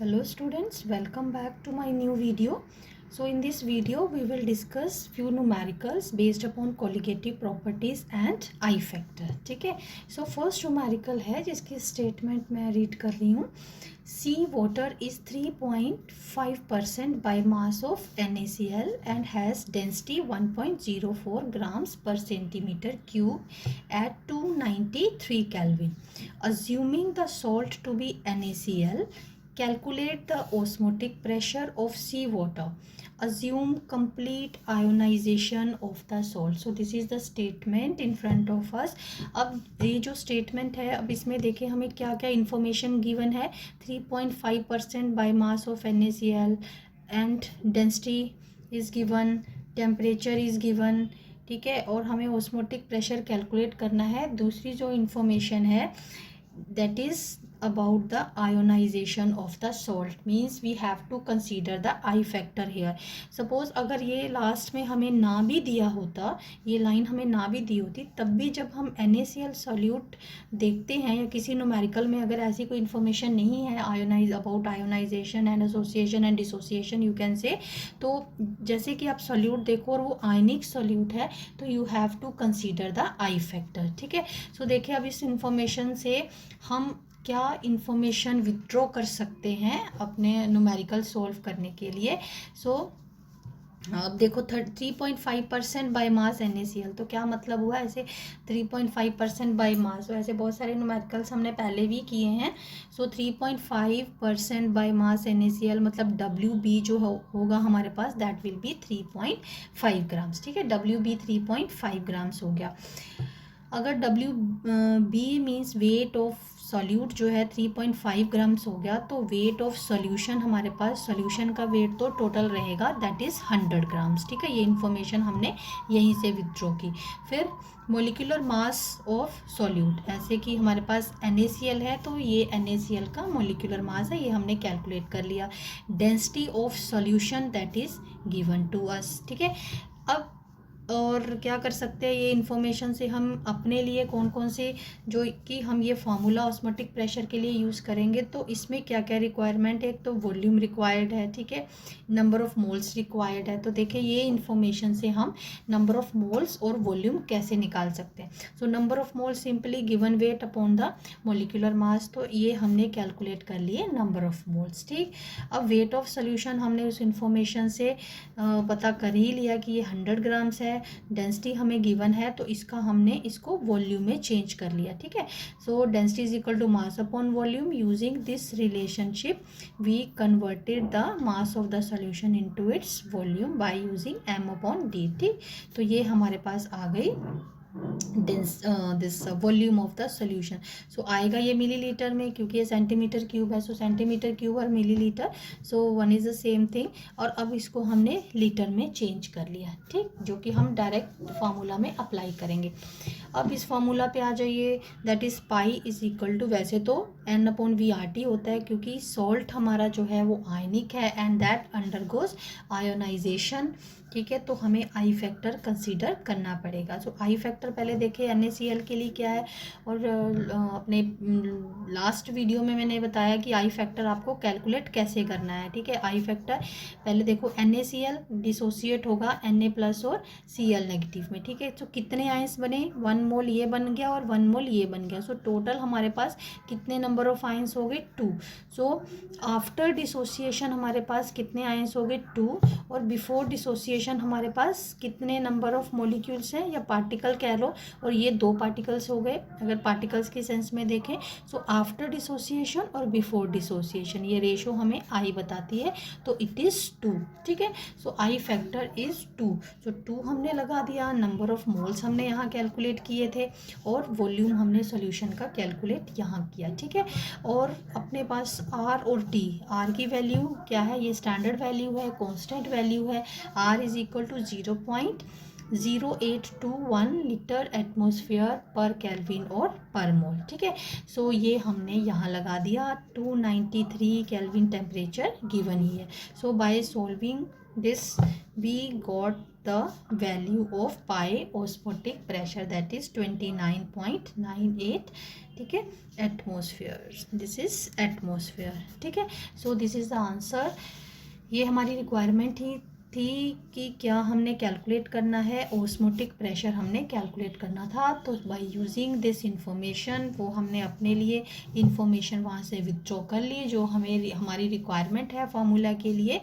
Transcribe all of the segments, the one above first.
Hello students, welcome back to my new video. So in this video we will discuss few numericals based upon colligative properties and I factor. ठीक है. So first numerical है जिसकी statement मैं read कर रही हूँ. Sea water is 3.5% by mass of NaCl and has density 1.04 grams per centimeter cube at 293 Kelvin. Assuming the salt to be NaCl, calculate the osmotic pressure of sea water. Assume complete ionization of the salt. So this is the statement in front of us. अब ये जो statement है, अब इसमें देखिए हमें क्या क्या information given है. 3.5% by mass of NaCl and density is given, temperature is given. ठीक है, और हमें osmotic pressure calculate करना है. दूसरी जो information है that is about the ionization of the salt, means we have to consider the I factor here. Suppose अगर ये लास्ट में हमें ना भी दिया होता, ये लाइन हमें ना भी दी होती, तब भी जब हम NaCl सॉल्यूट देखते हैं या किसी न्यूमेरिकल में अगर ऐसी कोई इन्फॉर्मेशन नहीं है about ionisation and association and dissociation you can say, तो जैसे कि आप सॉल्यूट देखो और वो आयनिक सॉल्यूट है तो you have to consider the i factor. ठीक है, सो देखिए अब इस इंफॉर्मेशन से हम क्या इन्फॉर्मेशन विथड्रॉ कर सकते हैं अपने न्यूमेरिकल सॉल्व करने के लिए. सो अब देखो 3.5% बाई मास NaCl, तो क्या मतलब हुआ ऐसे 3.5% बाई मास. तो ऐसे बहुत सारे न्यूमेरिकल्स हमने पहले भी किए हैं. सो 3.5% बाई मास NaCl मतलब WB जो होगा हमारे पास दैट विल बी 3.5 ग्राम्स. ठीक है, WB 3.5 ग्राम्स हो गया. अगर WB means weight of solute जो है 3.5 ग्राम्स हो गया, तो वेट ऑफ सॉल्यूशन हमारे पास, सॉल्यूशन का वेट तो टोटल रहेगा दैट इज़ 100 ग्राम्स. ठीक है, ये इन्फॉर्मेशन हमने यहीं से विथड्रॉ की. फिर मोलिकुलर मास ऑफ सॉल्यूट, ऐसे कि हमारे पास NaCl है तो ये NaCl का मोलिकुलर मास है, ये हमने कैलकुलेट कर लिया. Density of solution that is given to us. ठीक है, अब और क्या कर सकते हैं, ये इन्फॉर्मेशन से हम अपने लिए कौन कौन से जो कि हम ये फार्मूला ऑस्मोटिक प्रेशर के लिए यूज़ करेंगे, तो इसमें क्या क्या रिक्वायरमेंट है. एक तो वॉल्यूम रिक्वायर्ड है, ठीक है, नंबर ऑफ मोल्स रिक्वायर्ड है. तो देखिए ये इन्फॉर्मेशन से हम नंबर ऑफ मोल्स और वॉल्यूम कैसे निकाल सकते हैं. So number of moles simply given weight upon the molecular mass, तो ये हमने कैलकुलेट कर लिए नंबर ऑफ मोल्स. ठीक, अब वेट ऑफ सोल्यूशन हमने उस इन्फॉर्मेशन से पता कर ही लिया कि ये 100 ग्राम्स है. डेंसिटी हमें गिवन है तो इसका हमने इसको वॉल्यूम में चेंज कर लिया. ठीक है, so density is equal to mass upon volume. Using this relationship we converted the mass of the solution into its volume by using m upon d. ठीक, तो ये हमारे पास आ गई this volume of the solution. So आएगा ये millilitre में, क्योंकि ये सेंटीमीटर क्यूब है. सो सेंटीमीटर क्यूब और millilitre, so one is the same thing. और अब इसको हमने लीटर में चेंज कर लिया. ठीक, जो कि हम डायरेक्ट फार्मूला में अप्लाई करेंगे. अब इस फार्मूला पे आ जाइए, that is pi is equal to, वैसे तो N अपॉन VRT होता है क्योंकि सॉल्ट हमारा जो है वो आयनिक है एंड दैट अंडरगोज आयोनाइजेशन. ठीक है, तो हमें आई फैक्टर कंसीडर करना पड़ेगा. सो आई फैक्टर पहले देखें NaCl के लिए क्या है, और अपने लास्ट वीडियो में मैंने बताया कि आई फैक्टर आपको कैलकुलेट कैसे करना है. ठीक है, आई फैक्टर पहले देखो NaCl डिसोसिएट होगा Na प्लस और Cl नेगेटिव में. ठीक है, तो कितने आयंस बने, 1 मोल ये बन गया और 1 मोल ये बन गया. सो टोटल हमारे पास कितने नंबर ऑफ आयंस हो गए, 2. सो आफ्टर डिसोसिएशन हमारे पास कितने आयंस हो गए, 2. और बिफोर डिसोसिएशन हमारे पास कितने नंबर ऑफ मॉलिक्यूल्स हैं या पार्टिकल कह लो, और ये 2 पार्टिकल्स हो गए अगर पार्टिकल्स के सेंस में देखें. सो आफ्टर डिसोसिएशन और बिफोर डिसोसिएशन ये रेशो हमें आई बताती है, तो इट इज़ 2. ठीक है, सो आई फैक्टर इज़ 2. सो 2 हमने लगा दिया, नंबर ऑफ मोल्स हमने यहाँ कैलकुलेट किए थे और वॉल्यूम हमने सोल्यूशन का कैलकुलेट यहाँ किया. ठीक है, और अपने पास R और T, R की वैल्यू क्या है, ये स्टैंडर्ड वैल्यू है, कॉन्स्टेंट वैल्यू है. R is equal to 0.0821 litre atmosphere per kelvin और पर मोल. ठीक है, सो ये हमने यहाँ लगा दिया. 293 केल्विन टेम्परेचर गिवन ही है. So by solving this we got the value of pi osmotic pressure, that is 29.98 ठीक है, एटमॉस्फेयर, दिस इज एटमॉस्फेयर, ठीक है। So this is the answer. ये हमारी रिक्वायरमेंट ही थी कि क्या हमने कैलकुलेट करना है, ऑस्मोटिक प्रेशर हमने कैलकुलेट करना था। तो बाय यूजिंग दिस इंफॉर्मेशन वो हमने अपने लिए इंफॉर्मेशन वहाँ से विथड्रॉ कर ली जो हमें हमारी रिक्वायरमेंट है फार्मूला के लिए।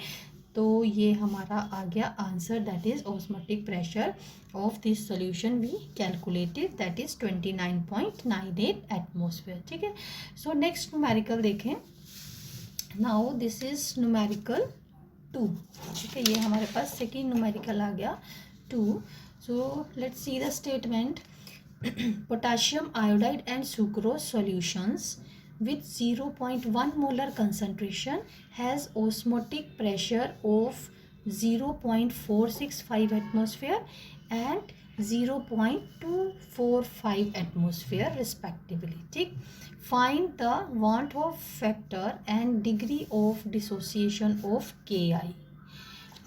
तो ये हमारा आ गया answer, that is osmotic pressure of this solution we calculated, that is 29.98 atmosphere, ठीक है। सो नेक्स्ट न्यूमेरिकल देखें। नाउ दिस इज न्यूमेरिकल 2, ठीक है। ये हमारे पास सेकेंड न्यूमेरिकल आ गया 2। So let's see the statement. Potassium iodide and sucrose solutions with 0.1 molar concentration has osmotic pressure of 0.465 atmosphere and 0.245 atmosphere respectively, ठीक। find the want of factor and degree of dissociation of Ki।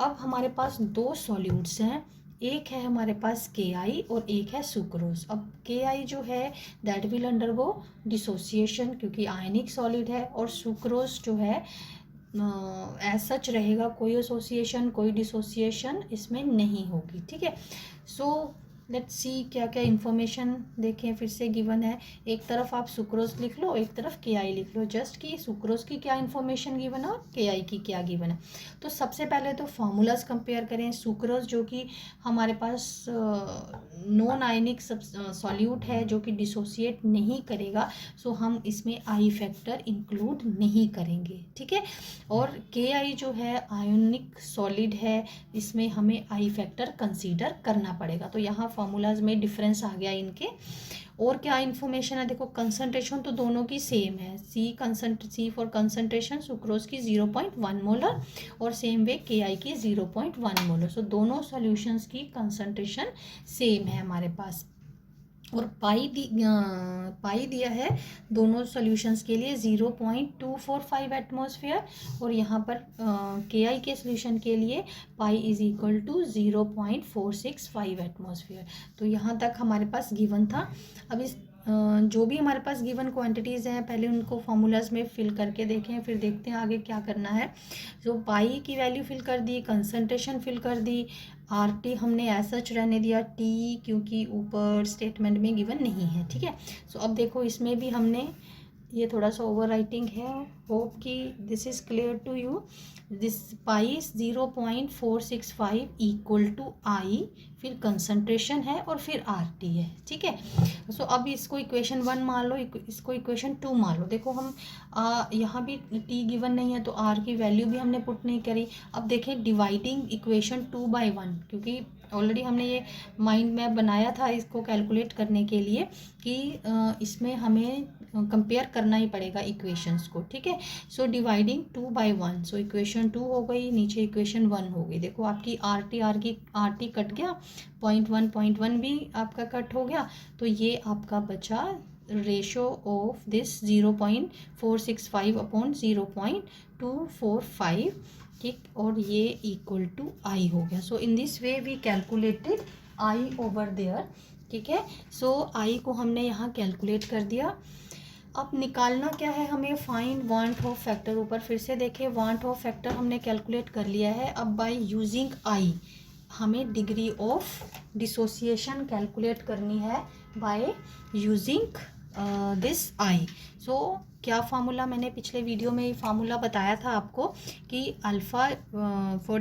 अब हमारे पास दो solutes हैं, एक है हमारे पास KI और एक है सुक्रोज। अब KI जो है दैट विल अंडरगो डिसोसिएशन क्योंकि आयनिक सॉलिड है, और सुक्रोज जो है एज सच रहेगा, कोई एसोसिएशन कोई डिसोसिएशन इसमें नहीं होगी, ठीक है। सो लेट्स सी क्या क्या इन्फॉर्मेशन देखें फिर से गिवन है। एक तरफ आप सुक्रोज लिख लो, एक तरफ KI लिख लो, जस्ट कि सुक्रोज की क्या इन्फॉर्मेशन गिवन है और KI की क्या गिवन है। तो सबसे पहले तो फॉर्मूलाज कंपेयर करें। सुक्रोज जो कि हमारे पास नॉन आयनिक सॉल्यूट है जो कि डिसोसिएट नहीं करेगा, सो हम इसमें आई फैक्टर इंक्लूड नहीं करेंगे, ठीक है। और KI जो है आयोनिक सॉलिड है, इसमें हमें आई फैक्टर कंसीडर करना पड़ेगा। तो यहाँ फॉर्मूलाज में डिफरेंस आ गया इनके। और क्या इन्फॉर्मेशन है, देखो कंसंट्रेशन तो दोनों की सेम है, सी फॉर कंसंट्रेशन सुक्रोज की 0.1 मोलर और सेम वे KI की 0.1 मोलर। सो दोनों सॉल्यूशंस की कंसंट्रेशन सेम है हमारे पास। और पाई दिया है दोनों सॉल्यूशंस के लिए 0.245 एटमॉस्फेयर, और यहाँ पर KI के सॉल्यूशन के लिए pi is equal to 0.465 atmosphere. तो यहाँ तक हमारे पास गिवन था। अब इस जो भी हमारे पास गिवन क्वांटिटीज़ हैं पहले उनको फार्मूलाज में फिल करके देखें, फिर देखते हैं आगे क्या करना है। जो पाई की वैल्यू फिल कर दी, कंसंट्रेशन फिल कर दी, RT हमने एज सच रहने दिया, T क्योंकि ऊपर स्टेटमेंट में गिवन नहीं है, ठीक है। सो अब देखो इसमें भी हमने ये थोड़ा सा ओवर राइटिंग है, होप कि this is clear to you. This pi 0.465 equal to i, फिर कंसंट्रेशन है और फिर RT है, ठीक है। सो अब इसको इक्वेशन 1 मान लो, इसको इक्वेशन 2 मान लो। देखो हम यहाँ भी T गिवन नहीं है तो R की वैल्यू भी हमने पुट नहीं करी। अब देखें डिवाइडिंग इक्वेशन 2/1, क्योंकि ऑलरेडी हमने ये माइंड मैप बनाया था इसको कैलकुलेट करने के लिए कि इसमें हमें कंपेयर करना ही पड़ेगा इक्वेशंस को, ठीक है। सो डिवाइडिंग 2/1, सो इक्वेशन 2 हो गई, नीचे इक्वेशन 1 हो गई। देखो आपकी RT कट गया, 0.1 भी आपका कट हो गया, तो ये आपका बचा रेशो ऑफ दिस 0.465 अपॉन 0.245, ठीक, और ये इक्वल टू आई हो गया। So in this way we calculated i over there, ठीक है। सो आई को हमने यहाँ कैलकुलेट कर दिया। अब निकालना क्या है हमें, फाइंड वांट ऑफ फैक्टर। ऊपर फिर से देखें, वांट ऑफ फैक्टर हमने कैलकुलेट कर लिया है। अब बाय यूजिंग आई हमें डिग्री ऑफ डिसोसिएशन कैलकुलेट करनी है बाय यूजिंग दिस आई। सो क्या फार्मूला, मैंने पिछले वीडियो में ये फार्मूला बताया था आपको कि alpha for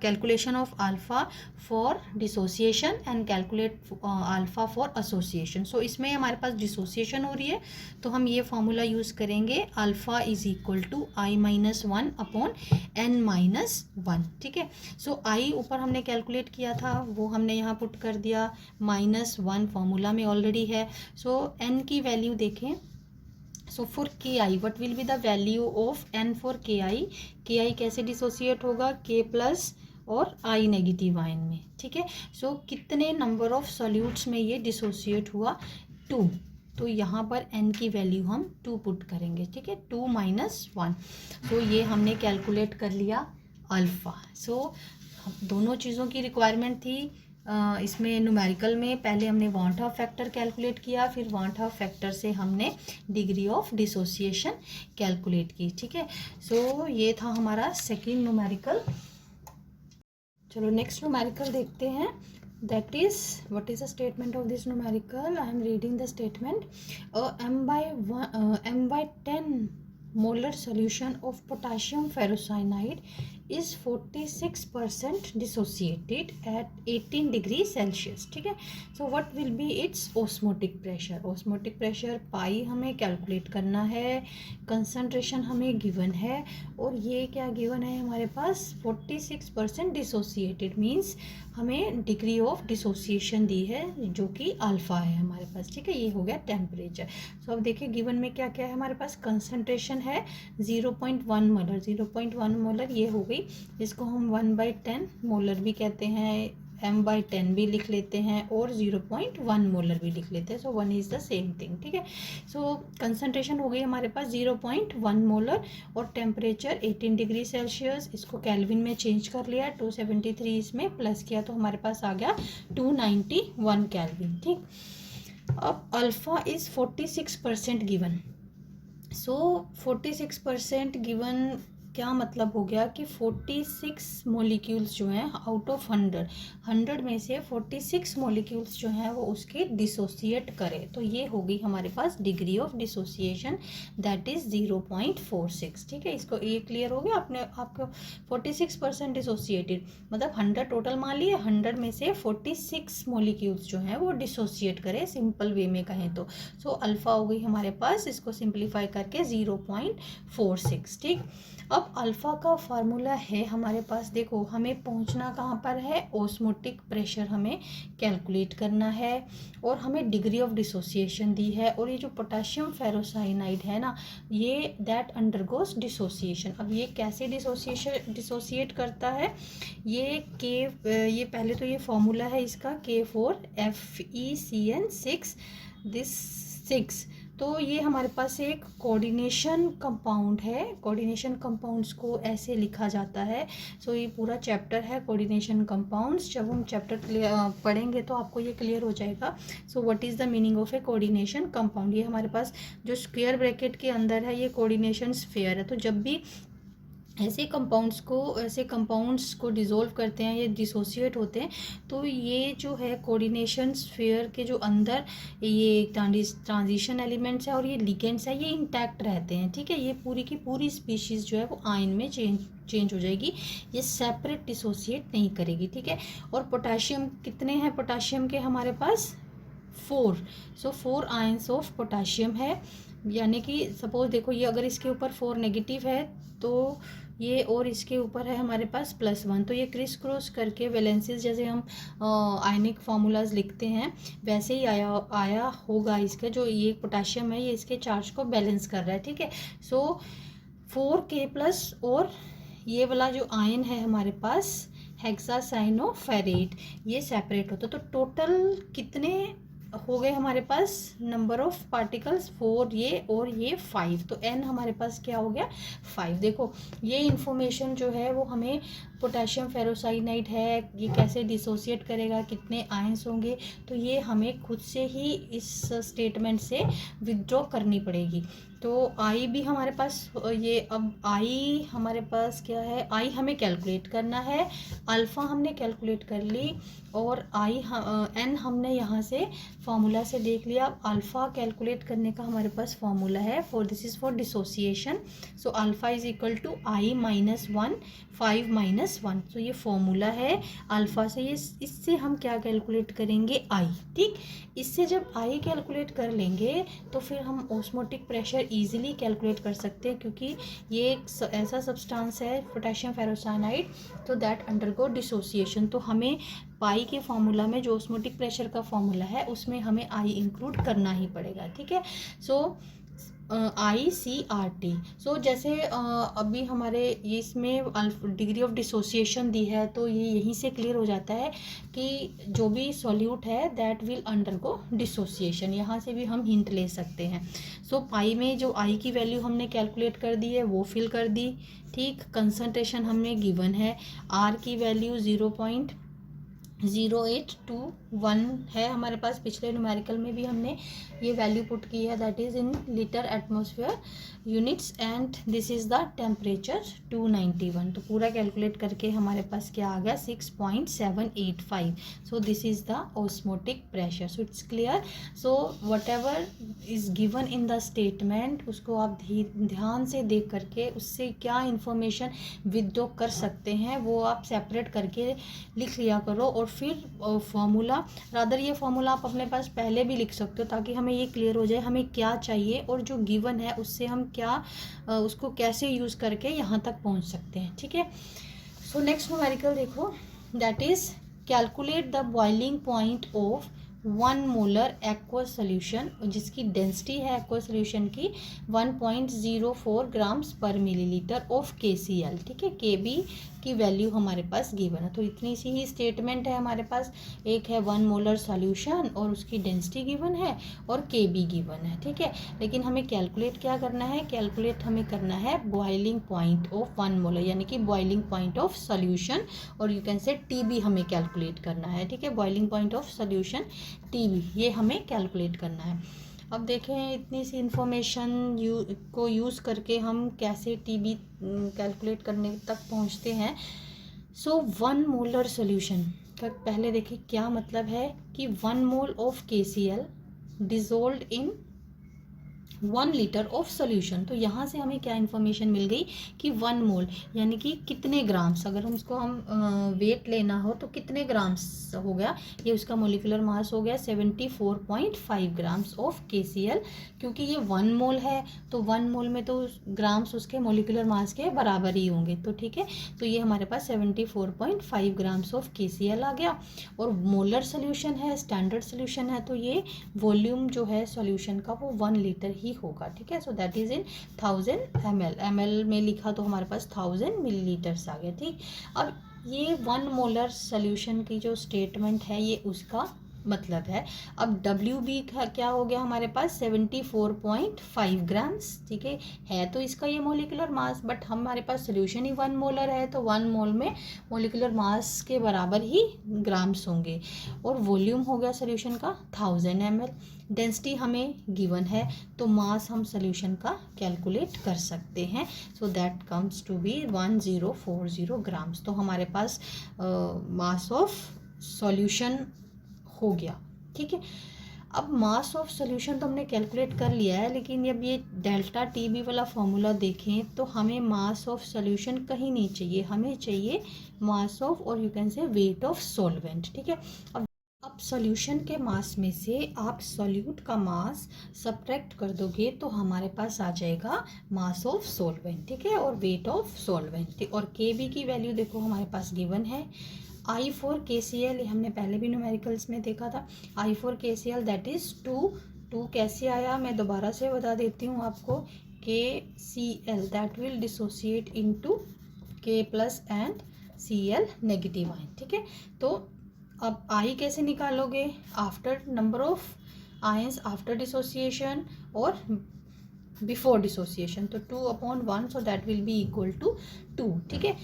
calculation of alpha for dissociation and calculate alpha for association. So इसमें हमारे पास डिसोसिएशन हो रही है तो हम ये फार्मूला यूज़ करेंगे, alpha is equal to I-1 upon N-1, ठीक है। सो आई ऊपर हमने कैलकुलेट किया था वो हमने यहाँ पुट कर दिया, -1 फार्मूला में ऑलरेडी है। सो N की वैल्यू देखें, so for KI what will be the value of N for KI। KI कैसे डिसोसिएट होगा, K प्लस और I नेगेटिव आयन में, ठीक है। सो कितने नंबर ऑफ सॉल्यूट्स में ये डिसोसिएट हुआ, 2, तो यहाँ पर N की वैल्यू हम 2 पुट करेंगे, ठीक है, 2 - 1। तो ये हमने कैलकुलेट कर लिया अल्फ़ा। सो दोनों चीज़ों की रिक्वायरमेंट थी, इसमें न्यूमेरिकल में पहले हमने वांट ऑफ फैक्टर कैलकुलेट किया, फिर वांट ऑफ फैक्टर से हमने डिग्री ऑफ डिसोसिएशन कैलकुलेट की। ठीक है, सो ये था हमारा सेकंड न्यूमेरिकल। चलो नेक्स्ट न्यूमेरिकल देखते हैं। That is, what is the statement of this numerical? I am reading the statement. M by 10 molar solution of potassium ferrocyanide is 46% dissociated at 18 degree Celsius. ठीक है, so what will be its osmotic pressure? Osmotic pressure पाई हमें calculate करना है, concentration हमें given है, और ये क्या गिवन है हमारे पास 46% डिसोसिएटेड मीन्स हमें डिग्री ऑफ डिसोसिएशन दी है जो कि अल्फ़ा है हमारे पास। ठीक है, ये हो गया टेम्परेचर। सो अब देखिए गिवन में क्या क्या है हमारे पास। कंसंट्रेशन है 0.1 मोलर, 0.1 मोलर ये हो गई, इसको हम 1/10 मोलर भी कहते हैं, m/10 भी लिख लेते हैं, और 0.1 मोलर भी लिख लेते हैं। सो 1 इज़ द सेम थिंग। ठीक है, सो कंसंट्रेशन हो गई हमारे पास 0.1 मोलर, और टेम्परेचर 18 डिग्री सेल्सियस। इसको केल्विन में चेंज कर लिया, 273 इसमें प्लस किया तो हमारे पास आ गया 291 केल्विन। ठीक, अब alpha is 46% given. So 46% given क्या मतलब हो गया कि 46 मॉलिक्यूल्स जो हैं आउट ऑफ 100 में से 46 मॉलिक्यूल्स जो हैं वो उसके डिसोसिएट करें, तो ये हो गई हमारे पास degree of dissociation, that is 0.46। ठीक है, इसको ये क्लियर हो गया आपने, आपको 46% डिसोसिएटेड मतलब 100 टोटल मान लिए, 100 में से 46 मॉलिक्यूल्स जो हैं वो डिसोसिएट करें, सिंपल वे में कहें तो। सो अल्फ़ा हो गई हमारे पास, इसको सिंप्लीफाई करके 0.46। ठीक, अब अल्फ़ा का फार्मूला है हमारे पास, देखो हमें पहुंचना कहाँ पर है, ओस्मोटिक प्रेशर हमें कैलकुलेट करना है, और हमें डिग्री ऑफ डिसोसिएशन दी है, और ये जो पोटेशियम फेरोसाइनाइड है ना, ये दैट अंडरगोस डिसोसिएशन। अब ये कैसे डिसोसिएट करता है, ये पहले तो ये फार्मूला है इसका K4FeCN6 दिस 6। तो ये हमारे पास एक कोऑर्डिनेशन कंपाउंड है, कोऑर्डिनेशन कंपाउंड्स को ऐसे लिखा जाता है। सो ये पूरा चैप्टर है कोऑर्डिनेशन कंपाउंड्स, जब हम चैप्टर पढ़ेंगे तो आपको ये क्लियर हो जाएगा। So what is the meaning of A coordination compound, ये हमारे पास जो स्क्वायर ब्रैकेट के अंदर है ये कोऑर्डिनेशन स्फीयर है। तो जब भी ऐसे कंपाउंड्स को डिसॉल्व करते हैं, ये डिसोसिएट होते हैं, तो ये जो है कोऑर्डिनेशन स्फीयर के जो अंदर ये ट्रांजिशन एलिमेंट्स है और ये लिगेंड्स है, ये इंटैक्ट रहते हैं। ठीक है, ये पूरी की पूरी स्पीशीज़ जो है वो आयन में चेंज हो जाएगी, ये सेपरेट डिसोसिएट नहीं करेगी। ठीक है, और पोटेशियम कितने हैं पोटेशियम के हमारे पास 4। सो 4 आयंस ऑफ पोटेशियम है, यानी कि सपोज देखो ये अगर इसके ऊपर 4 नेगेटिव है तो ये, और इसके ऊपर है हमारे पास +1, तो ये क्रिस क्रॉस करके वैलेंसीज जैसे हम आयनिक फार्मूलाज लिखते हैं वैसे ही आया होगा इसका, जो ये पोटेशियम है ये इसके चार्ज को बैलेंस कर रहा है। ठीक है, सो 4K+, और ये वाला जो आयन है हमारे पास हेक्सासाइनोफेरेट, ये सेपरेट होता है। तो टोटल कितने हो गए हमारे पास नंबर ऑफ पार्टिकल्स 4 ये और ये 5, तो n हमारे पास क्या हो गया 5। देखो ये इन्फॉर्मेशन जो है वो हमें पोटेशियम फेरोसाइनाइड है, ये कैसे डिसोसिएट करेगा, कितने आयंस होंगे, तो ये हमें खुद से ही इस स्टेटमेंट से विथड्रॉ करनी पड़ेगी। तो आई भी हमारे पास ये, अब आई हमारे पास क्या है, आई हमें कैलकुलेट करना है, अल्फ़ा हमने कैलकुलेट कर ली, और एन हमने यहाँ से फार्मूला से देख लिया। अब अल्फ़ा कैलकुलेट करने का हमारे पास फार्मूला है, this is for dissociation. So alpha is equal to I - 1 5 - 1। तो ये फॉर्मूला है अल्फ़ा से, ये इससे हम क्या कैलकुलेट करेंगे आई। ठीक, इससे जब आई कैलकुलेट कर लेंगे तो फिर हम ऑस्मोटिक प्रेशर इजीली कैलकुलेट कर सकते हैं, क्योंकि ये एक ऐसा सब्सटेंस है पोटेशियम फेरोसाइनाइड, तो दैट अंडरगो डिसोसिएशन। तो हमें पाई के फार्मूला में जो ऑस्मोटिक प्रेशर का फार्मूला है उसमें हमें आई इंक्लूड करना ही पड़ेगा। ठीक है, सो ICRT। सो जैसे अभी हमारे इसमें डिग्री ऑफ डिसोसिएशन दी है, तो ये यहीं से क्लियर हो जाता है कि जो भी सॉल्यूट है दैट विल अंडरगो डिसोसिएशन, यहाँ से भी हम हिंट ले सकते हैं। सो पाई में जो आई की वैल्यू हमने कैलकुलेट कर दी है वो फिल कर दी। ठीक, कंसंट्रेशन हमें गिवन है, आर की वैल्यू 0821 है हमारे पास। पिछले न्यूमेरिकल में भी हमने ये वैल्यू पुट की है, that is in litre atmosphere units, and this is the temperature 291। तो पूरा कैलकुलेट करके हमारे पास क्या आ गया 6.785। So this is the osmotic pressure. So it's clear. So what ever is given in the statement उसको आप ध्यान से देख करके उससे क्या इन्फॉर्मेशन विदड्रॉ कर सकते हैं वो आप सेपरेट करके लिख लिया करो। और फिर फॉर्मूला, रादर ये फॉर्मूला आप अपने पास पहले भी लिख सकते हो ताकि हमें ये क्लियर हो जाए हमें क्या चाहिए और जो गिवन है उससे हम क्या उसको कैसे यूज़ करके यहाँ तक पहुँच सकते हैं। ठीक है। सो नेक्स्ट न्यूमेरिकल देखो, that is calculate the boiling point of 1 molar aqua solution, जिसकी डेंसिटी है एक्वा सोल्यूशन की 1.04 ग्राम्स पर मिलीलीटर ऑफ KCl। ठीक है, KB की वैल्यू हमारे पास गिवन है। तो इतनी सी ही स्टेटमेंट है हमारे पास। एक है 1 मोलर सॉल्यूशन और उसकी डेंसिटी गिवन है और KB गिवन है। ठीक है, लेकिन हमें कैलकुलेट क्या करना है, कैलकुलेट हमें करना है बॉइलिंग पॉइंट ऑफ 1 मोलर, यानी कि बॉइलिंग पॉइंट ऑफ सॉल्यूशन, और यू कैन से TB हमें कैलकुलेट करना है। ठीक है, boiling point of solution TB, ये हमें कैलकुलेट करना है। अब देखें इतनी सी इन्फॉर्मेशन को यूज़ करके हम कैसे TB कैलकुलेट करने तक पहुंचते हैं। सो 1 मोलर सोल्यूशन का पहले देखिए क्या मतलब है कि 1 mole of KCl dissolve in 1 litre of solution. तो यहाँ से हमें क्या इन्फॉर्मेशन मिल गई कि 1 मोल यानी कि कितने ग्राम्स, अगर हम उसको वेट लेना हो तो कितने ग्राम्स हो गया, ये उसका मोलिकुलर मास हो गया 74.5 ग्राम्स ऑफ KCl। क्योंकि ये 1 मोल है तो 1 मोल में तो ग्राम्स उसके मोलिकुलर मास के बराबर ही होंगे। तो ठीक है, तो ये हमारे पास 74.5 ग्राम्स ऑफ KCl आ गया। और मोलर सोल्यूशन है, स्टैंडर्ड सोल्यूशन है, तो ये वॉल्यूम जो है सोल्यूशन का वो 1 लीटर ही होगा। ठीक है, so that is in 1000 ml। ml में लिखा तो हमारे पास 1000 मिलीलीटर्स आ गया। ठीक, अब ये 1 मोलर सोल्यूशन की जो स्टेटमेंट है ये उसका मतलब है। अब WB का क्या हो गया हमारे पास 74.5 ग्राम्स। ठीक है तो इसका ये मोलिकुलर मास, बट हमारे पास सोल्यूशन ही 1 मोलर है तो 1 मोल में मोलिकुलर मास के बराबर ही ग्राम्स होंगे। और वॉल्यूम हो गया सोल्यूशन का 1000 ml। डेंसिटी हमें गिवन है तो मास हम सोल्यूशन का कैलकुलेट कर सकते हैं। So that comes to be 1040 grams. तो हमारे पास मास ऑफ सॉल्यूशन हो गया। ठीक है, अब मास ऑफ सॉल्यूशन तो हमने कैलकुलेट कर लिया है, लेकिन जब ये डेल्टा TB वाला फॉर्मूला देखें तो हमें मास ऑफ सॉल्यूशन कहीं नहीं चाहिए, हमें चाहिए मास ऑफ, और यू कैन से वेट ऑफ सॉल्वेंट। ठीक है, अब सॉल्यूशन के मास में से आप सॉल्यूट का मास सब्ट्रैक्ट कर दोगे तो हमारे पास आ जाएगा मास ऑफ सॉल्वेंट। ठीक है, और वेट ऑफ सॉल्वेंट। और KB की वैल्यू देखो हमारे पास गिवन है I for KCl, ये हमने पहले भी न्यूमेरिकल्स में देखा था। I for KCl that is 2 कैसे आया मैं दोबारा से बता देती हूँ आपको। KCl that will dissociate into K plus and Cl negative ion. ठीक है, तो अब I कैसे निकालोगे, after number of ions after dissociation और बिफोर डिसोसिएशन, तो 2/1, so that will be equal to 2। ठीक है,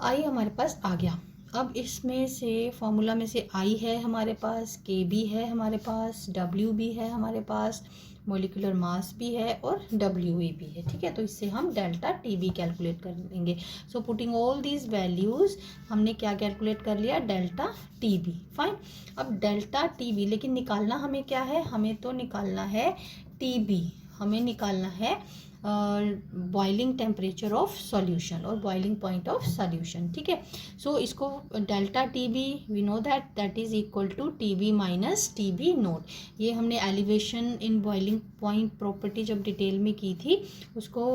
I हमारे पास आ गया। अब इसमें से फॉर्मूला में से I है हमारे पास, KB है हमारे पास, WB है हमारे पास, मोलिकुलर मास भी है और WA भी है। ठीक है, तो इससे हम डेल्टा TB कैलकुलेट कर लेंगे। So putting all these values हमने क्या कैलकुलेट कर लिया, डेल्टा TB। फाइन, अब डेल्टा TB, लेकिन निकालना हमें क्या है, हमें तो निकालना है TB, हमें निकालना है बॉइलिंग टेम्परेचर ऑफ सॉल्यूशन और बॉइलिंग पॉइंट ऑफ सॉल्यूशन। ठीक है, सो इसको delta TB we know that is equal to TB minus TB naught. ये हमने elevation in boiling point property जब डिटेल में की थी उसको,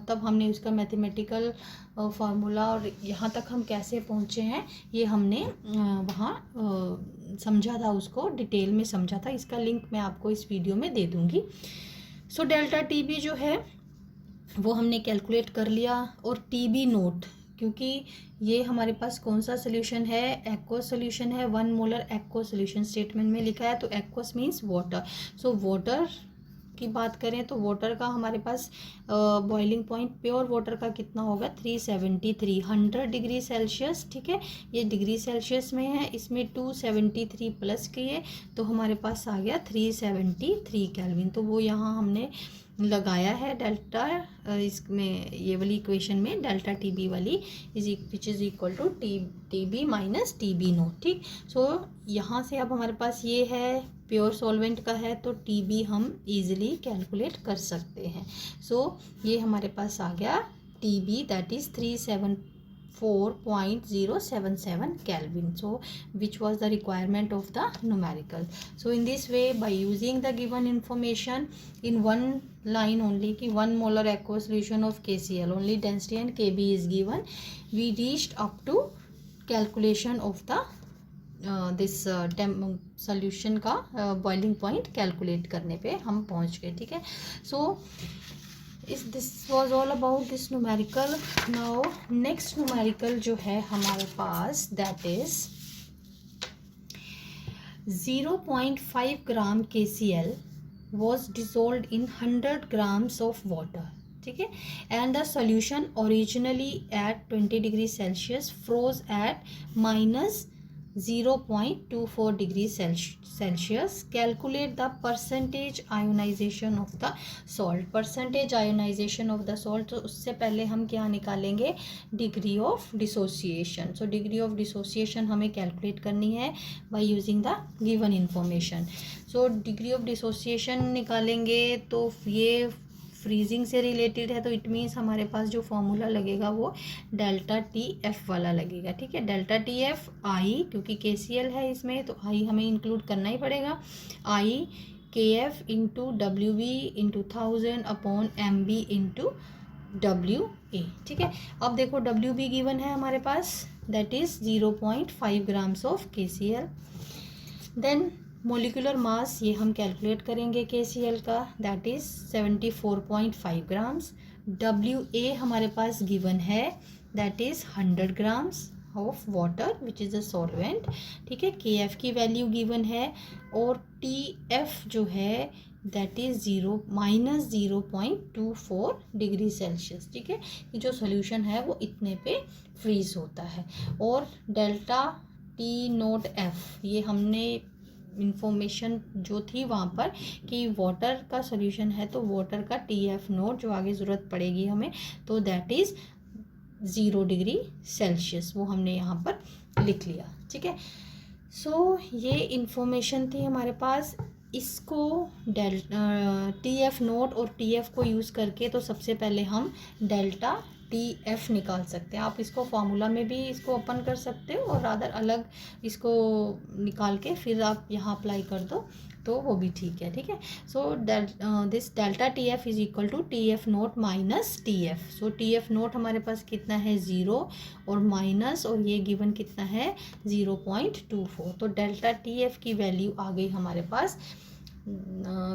तब हमने उसका मैथमेटिकल फार्मूला और यहाँ तक हम कैसे पहुँचे हैं ये हमने वहाँ समझा था, उसको डिटेल में समझा था। इसका लिंक मैं आपको इस वीडियो में दे दूँगी। सो डेल्टा TB जो है वो हमने कैलकुलेट कर लिया। और TB नोट, क्योंकि ये हमारे पास कौन सा सोल्यूशन है, एक्वस सोल्यूशन है, 1 मोलर एक्वस सोल्यूशन स्टेटमेंट में लिखा है, तो aqueous means water. So water की बात करें तो वाटर का हमारे पास बॉइलिंग पॉइंट प्योर वाटर का कितना होगा 373 100 डिग्री सेल्सियस, ठीक है। ये डिग्री सेल्सियस में है, इसमें 273 प्लस किए तो हमारे पास आ गया 373 केल्विन। तो वो यहाँ हमने लगाया है डेल्टा, इसमें ये वाली इक्वेशन में डेल्टा टी बी वाली which is equal to T B minus T B naught, ठीक। सो यहाँ से अब हमारे पास ये है प्योर सॉल्वेंट का है तो टी बी हम इजीली कैलकुलेट कर सकते हैं। सो ये हमारे पास आ गया T B that is 374.077 Kelvin. So which was the requirement of the numerical. So in this way, by using the given information in one line only ki 1 molar aqueous solution of KCl, only density and Kb is given, we reached up to calculation of the this solution का boiling point calculate करने पे हम पहुंच गए, ठीक है। So this was all about this numerical. Now next numerical जो है हमारे पास that is 0.5 gram KCl was dissolved in 100 grams of water, ठीक है। And the solution originally at 20 degree Celsius froze at -0.24 degree Celsius. Calculate the percentage ionisation of the salt. Percentage ionisation of the salt, तो उससे पहले हम क्या निकालेंगे, degree of dissociation. So degree of dissociation हमें calculate करनी है by using the given information. So degree of dissociation निकालेंगे तो ये फ्रीजिंग से रिलेटेड है, तो इट मीन्स हमारे पास जो फॉर्मूला लगेगा वो डेल्टा टी एफ वाला लगेगा, ठीक है। डेल्टा टी एफ आई, क्योंकि KCl है इसमें तो आई हमें इंक्लूड करना ही पड़ेगा। I KF into WB into 1000 upon MB into WA, ठीक है। अब देखो WB गिवन है हमारे पास that is 0.5 grams of KCl। Then molecular mass ये हम कैलकुलेट करेंगे KCl का दैट इज 74.5 ग्राम्स। WA हमारे पास गिवन है that is 100 grams of water which is a solvent, ठीक है। KF की वैल्यू गिवन है और TF जो है दैट इज -0.24 डिग्री सेल्सियस, ठीक है। ये जो सोल्यूशन है वो इतने पे फ्रीज होता है। और डेल्टा टी नोट एफ ये हमने इंफॉर्मेशन जो थी वहाँ पर कि वाटर का सोल्यूशन है तो वाटर का TF नोट जो आगे ज़रूरत पड़ेगी हमें, तो दैट इज़ 0 डिग्री सेल्सियस, वो हमने यहाँ पर लिख लिया, ठीक है। सो ये इंफॉर्मेशन थी हमारे पास। इसको TF नोट और TF को यूज़ करके तो सबसे पहले हम डेल्टा TF निकाल सकते हैं। आप इसको फार्मूला में भी इसको ओपन कर सकते हो और रादर अलग इसको निकाल के फिर आप यहाँ अप्लाई कर दो तो वो भी ठीक है, ठीक है। So this delta TF is equal to TF naught minus TF। So TF naught हमारे पास कितना है 0 और माइनस और ये गिवन कितना है 0.24। तो डेल्टा TF की वैल्यू आ गई हमारे पास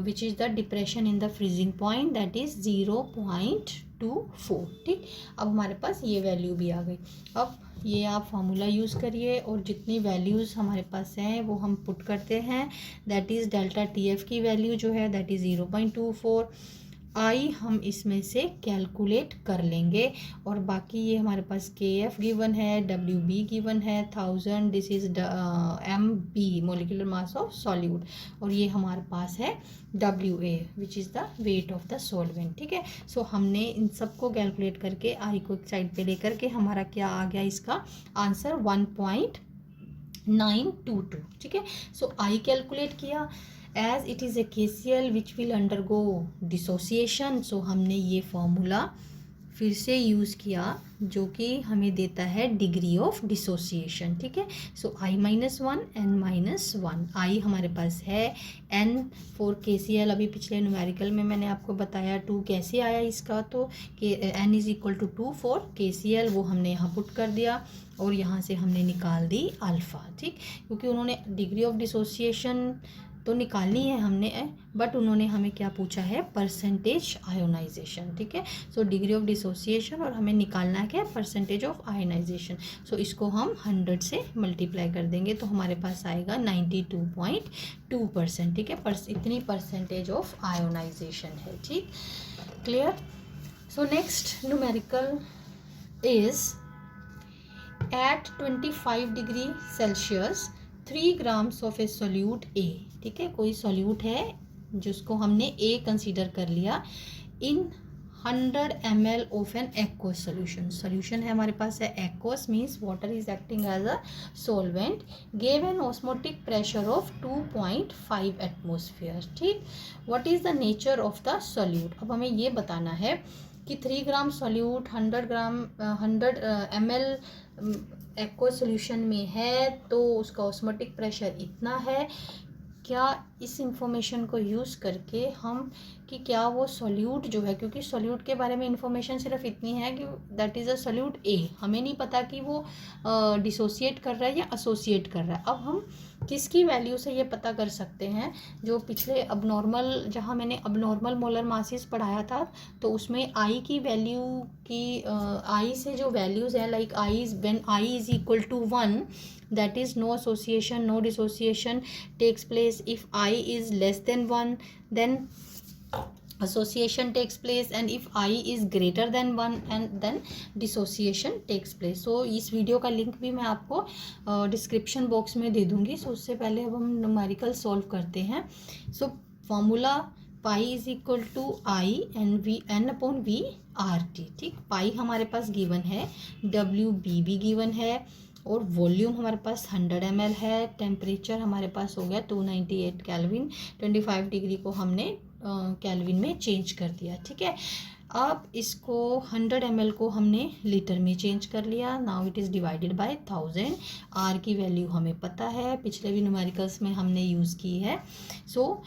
which is the depression in the freezing point that is 0.24, ठीक। अब हमारे पास ये वैल्यू भी आ गई। अब ये आप फार्मूला यूज़ करिए और जितनी वैल्यूज़ हमारे पास हैं वो हम पुट करते हैं। दैट इज़ डेल्टा TF की वैल्यू जो है दैट इज़ 0.24। आई हम इसमें से कैलकुलेट कर लेंगे और बाकी ये हमारे पास KF गिवन है, WB गिवन है 1000, this is MB molecular mass of solute, और ये हमारे पास है WA which is the weight of the solvent, ठीक है। सो हमने इन सबको कैलकुलेट करके आई को एक साइड पे लेकर के हमारा क्या आ गया इसका आंसर 1.922, ठीक है। सो आई कैलकुलेट किया as it is a KCl which will undergo dissociation. So हमने ये फॉर्मूला फिर से यूज़ किया जो कि हमें देता है डिग्री ऑफ डिसोसिएशन, ठीक है। सो I-1 N-1 आई हमारे पास है, N फॉर KCl अभी पिछले न्यूमेरिकल में मैंने आपको बताया 2 कैसे आया इसका, तो N is equal to 2 for KCl, वो हमने यहाँ पुट कर दिया और यहाँ से हमने निकाल दी अल्फ़ा, ठीक। क्योंकि उन्होंने डिग्री ऑफ डिसोसिएशन तो निकालनी है हमने, बट उन्होंने हमें क्या पूछा है, परसेंटेज आयोनाइजेशन, ठीक है। सो डिग्री ऑफ डिसोसिएशन और हमें निकालना है क्या, परसेंटेज ऑफ आयोनाइजेशन। सो इसको हम 100 से मल्टीप्लाई कर देंगे तो हमारे पास आएगा 92.2%, ठीक है। इतनी परसेंटेज ऑफ आयोनाइजेशन है, ठीक, clear. So next numerical is at 25 degree Celsius 3 grams of a solute A, ठीक है। कोई सोल्यूट है जिसको हमने ए कंसीडर कर लिया, in 100 ml of an aqueous solution. Solution है हमारे पास है aqueous, means water is acting as a solvent, gave an osmotic pressure of 2.5 atmosphere, ठीक। What is the nature of the solute. अब हमें ये बताना है कि 3 gram solute 100 ml aqua solution में है तो उसका ऑस्मोटिक प्रेशर इतना है। क्या इस इंफॉर्मेशन को यूज़ करके हम कि क्या वो सोल्यूट जो है, क्योंकि सोल्यूट के बारे में इंफॉर्मेशन सिर्फ इतनी है कि दैट इज़ अ सोल्यूट ए, हमें नहीं पता कि वो डिसोसिएट कर रहा है या एसोसिएट कर रहा है। अब हम किसकी वैल्यू से ये पता कर सकते हैं, जो पिछले अबनॉर्मल, जहाँ मैंने अबनॉर्मल मोलर मासेस पढ़ाया था तो उसमें आई की वैल्यू की आई से जो वैल्यूज़ हैं, like i is when i is equal to 1, that is no association, no dissociation takes place. If I is less than 1, then association takes place, and if I is greater than 1, and then dissociation takes place. So इस video का link भी मैं आपको description box में दे दूँगी। सो उससे पहले अब हम न्यूमेरिकल सॉल्व करते हैं। So formula pi is equal to i N V N upon V R T, ठीक। पाई हमारे पास गिवन है, डब्ल्यू बी भी गिवन है, और वॉल्यूम हमारे पास 100 ml है, टेम्परेचर हमारे पास हो गया 298 केल्विन, 25 डिग्री को हमने केल्विन में चेंज कर दिया, ठीक है। अब इसको 100 ml को हमने लीटर में चेंज कर लिया। Now it is divided by 1000। R की वैल्यू हमें पता है, पिछले भी न्यूमेरिकल्स में हमने यूज़ की है। So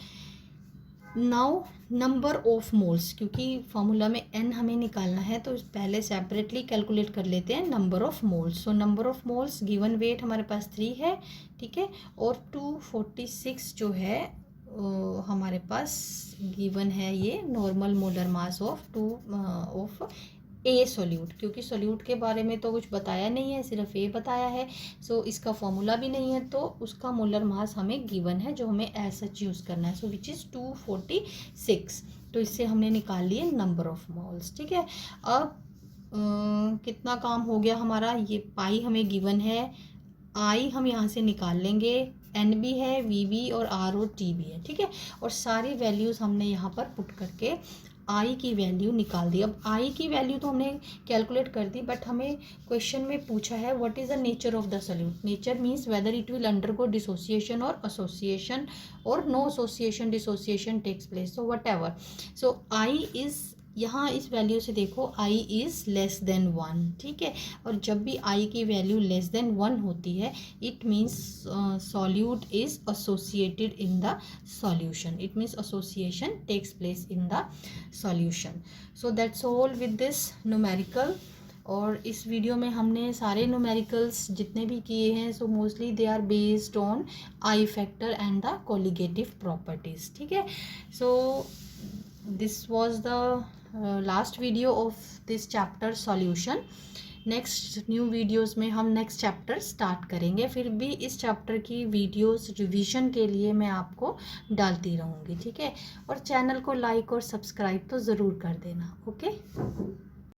now number of moles, क्योंकि फॉर्मूला में n हमें निकालना है तो पहले सेपरेटली कैलकुलेट कर लेते हैं number of moles. So number of moles, given weight हमारे पास 3 है, ठीक है, और 246 जो है हमारे पास गिवन है ये normal molar mass of of a solute, क्योंकि सोल्यूट के बारे में तो कुछ बताया नहीं है, सिर्फ ए बताया है। सो इसका फॉर्मूला भी नहीं है, तो उसका मोलर मास हमें गिवन है जो हमें एज सच यूज़ करना है। सो विच इज़ 246। तो इससे हमने निकाल लिए नंबर ऑफ मोल्स, ठीक है। अब कितना काम हो गया हमारा, ये पाई हमें गिवन है, आई हम यहाँ से निकाल लेंगे, एन भी है, वी भी और आर और टी भी है, ठीक है। और सारी वैल्यूज़ हमने यहाँ पर पुट करके आई की वैल्यू निकाल दी। अब आई की वैल्यू तो हमने कैलकुलेट कर दी, बट हमें क्वेश्चन में पूछा है what is the nature of the solute. Nature means whether it will undergo dissociation और एसोसिएशन और no association dissociation takes place, so whatever. So i is, यहाँ इस वैल्यू से देखो आई इज़ लेस देन 1, ठीक है। और जब भी आई की वैल्यू लेस देन 1 होती है it means solute is associated in the solution, it means association takes place in the solution. So that's all with this numerical. और इस वीडियो में हमने सारे न्यूमेरिकल्स जितने भी किए हैं so mostly they are based on i factor and the colligative properties, ठीक है। So this was the last video of this chapter solution. Next new videos में हम नेक्स्ट चैप्टर स्टार्ट करेंगे, फिर भी इस चैप्टर की वीडियोस रिवीजन के लिए मैं आपको डालती रहूँगी, ठीक है। और चैनल को लाइक और सब्सक्राइब तो ज़रूर कर देना, ओके।